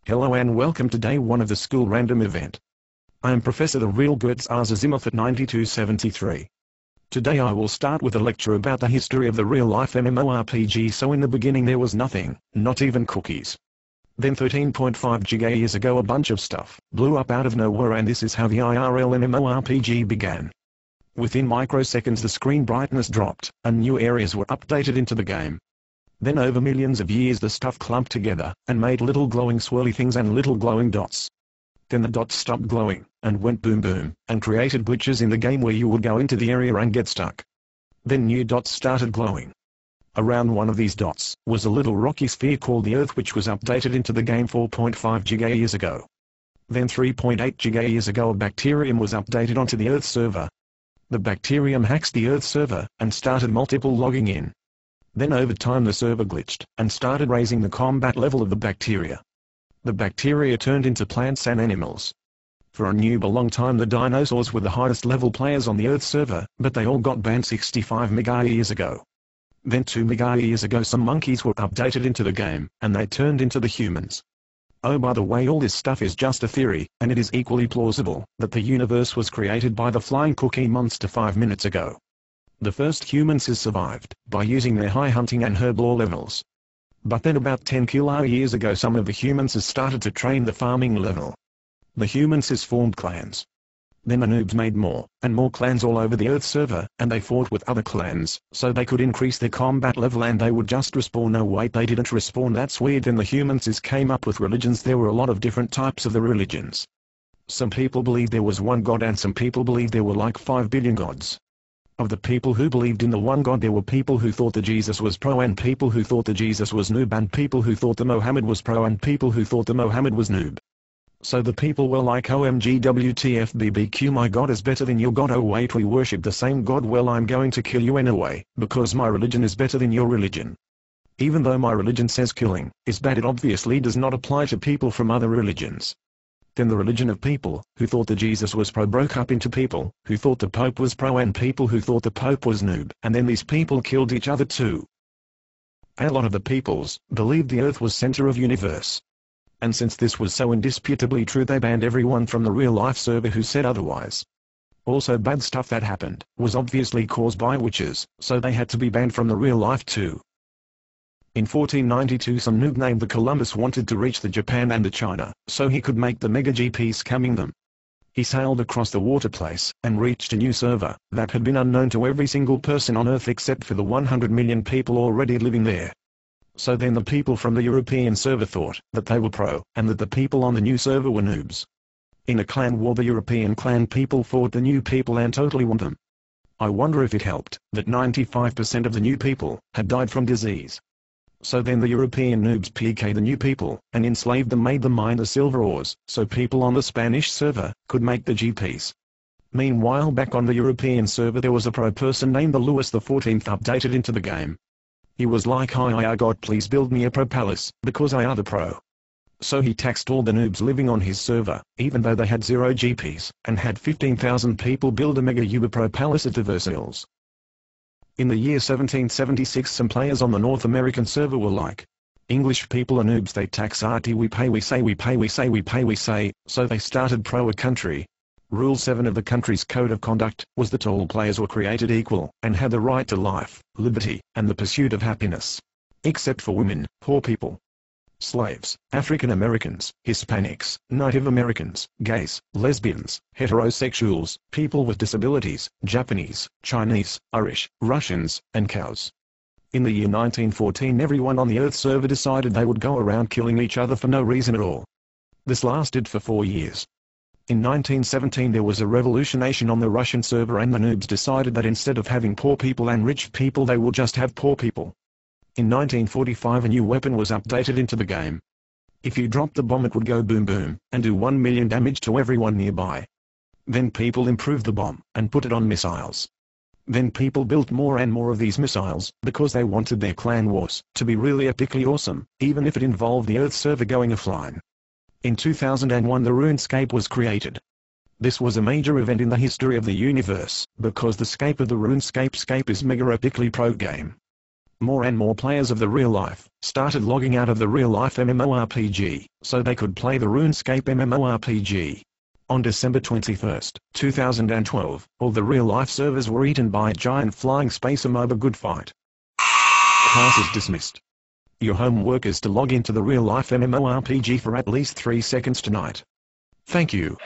Hello and welcome to day 1 of the school random event. I am Professor the Real Goetz Azimuth at 9273. Today I will start with a lecture about the history of the real-life MMORPG. So in the beginning there was nothing, not even cookies. Then 13.5 giga years ago a bunch of stuff blew up out of nowhere, and this is how the IRL MMORPG began. Within microseconds the screen brightness dropped, and new areas were updated into the game. Then over millions of years the stuff clumped together, and made little glowing swirly things and little glowing dots. Then the dots stopped glowing, and went boom boom, and created glitches in the game where you would go into the area and get stuck. Then new dots started glowing. Around one of these dots was a little rocky sphere called the Earth, which was updated into the game 4.5 giga years ago. Then 3.8 giga years ago a bacterium was updated onto the Earth server. The bacterium hacks the Earth server, and started multiple logging in. Then over time the server glitched, and started raising the combat level of the bacteria. The bacteria turned into plants and animals. For a long time the dinosaurs were the highest level players on the Earth server, but they all got banned 65 mega years ago. Then 2 mega years ago some monkeys were updated into the game, and they turned into the humans. Oh, by the way, all this stuff is just a theory, and it is equally plausible that the universe was created by the flying cookie monster 5 minutes ago. The first humans has survived by using their high hunting and herb lore levels. But then about 10 years ago some of the humans has started to train the farming level. The humans has formed clans. Then the noobs made more and more clans all over the Earth server, and they fought with other clans, so they could increase their combat level, and they would just respawn. No wait, they didn't respawn, that's weird. Then the humans has came up with religions. There were a lot of different types of the religions. Some people believed there was one god, and some people believed there were like 5 billion gods. Of the people who believed in the one God, there were people who thought that Jesus was pro, and people who thought that Jesus was noob, and people who thought that Mohammed was pro, and people who thought that Mohammed was noob. So the people were like, OMG WTF BBQ, my God is better than your God. Oh wait, we worship the same God. Well, I'm going to kill you anyway, because my religion is better than your religion. Even though my religion says killing is bad, it obviously does not apply to people from other religions. Then the religion of people who thought that Jesus was pro broke up into people who thought the Pope was pro and people who thought the Pope was noob, and then these people killed each other too. A lot of the peoples believed the Earth was center of universe. And since this was so indisputably true, they banned everyone from the real-life server who said otherwise. Also, bad stuff that happened was obviously caused by witches, so they had to be banned from the real life too. In 1492 some noob named the Columbus wanted to reach the Japan and the China, so he could make the mega GP scamming them. He sailed across the water place, and reached a new server that had been unknown to every single person on Earth except for the 100 million people already living there. So then the people from the European server thought that they were pro, and that the people on the new server were noobs. In a clan war the European clan people fought the new people and totally won them. I wonder if it helped that 95% of the new people had died from disease. So then the European noobs PK'd the new people, and enslaved them, made them mine the silver ores, so people on the Spanish server could make the GPs. Meanwhile back on the European server there was a pro person named the Louis XIV updated into the game. He was like, hi God, please build me a pro palace, because I are the pro. So he taxed all the noobs living on his server, even though they had 0 GPs, and had 15,000 people build a mega uber pro palace at the Versailles. In the year 1776 some players on the North American server were like, English people are noobs, they tax RT, we pay, we say, we pay, we say, we pay, we say, so they started pro a country. Rule 7 of the country's code of conduct was that all players were created equal, and had the right to life, liberty, and the pursuit of happiness. Except for women, poor people, slaves, African Americans, Hispanics, Native Americans, gays, lesbians, heterosexuals, people with disabilities, Japanese, Chinese, Irish, Russians, and cows. In the year 1914 everyone on the Earth server decided they would go around killing each other for no reason at all. This lasted for 4 years. In 1917 there was a revolution on the Russian server, and the noobs decided that instead of having poor people and rich people they would just have poor people. In 1945 a new weapon was updated into the game. If you dropped the bomb it would go boom boom, and do 1 million damage to everyone nearby. Then people improved the bomb, and put it on missiles. Then people built more and more of these missiles, because they wanted their clan wars to be really epically awesome, even if it involved the Earth server going offline. In 2001 the RuneScape was created. This was a major event in the history of the universe, because the scape of the RuneScape is mega epically pro game. More and more players of the real life started logging out of the real life MMORPG, so they could play the RuneScape MMORPG. On December 21, 2012, all the real life servers were eaten by a giant flying space amoeba. Good fight. Class is dismissed. Your homework is to log into the real life MMORPG for at least 3 seconds tonight. Thank you.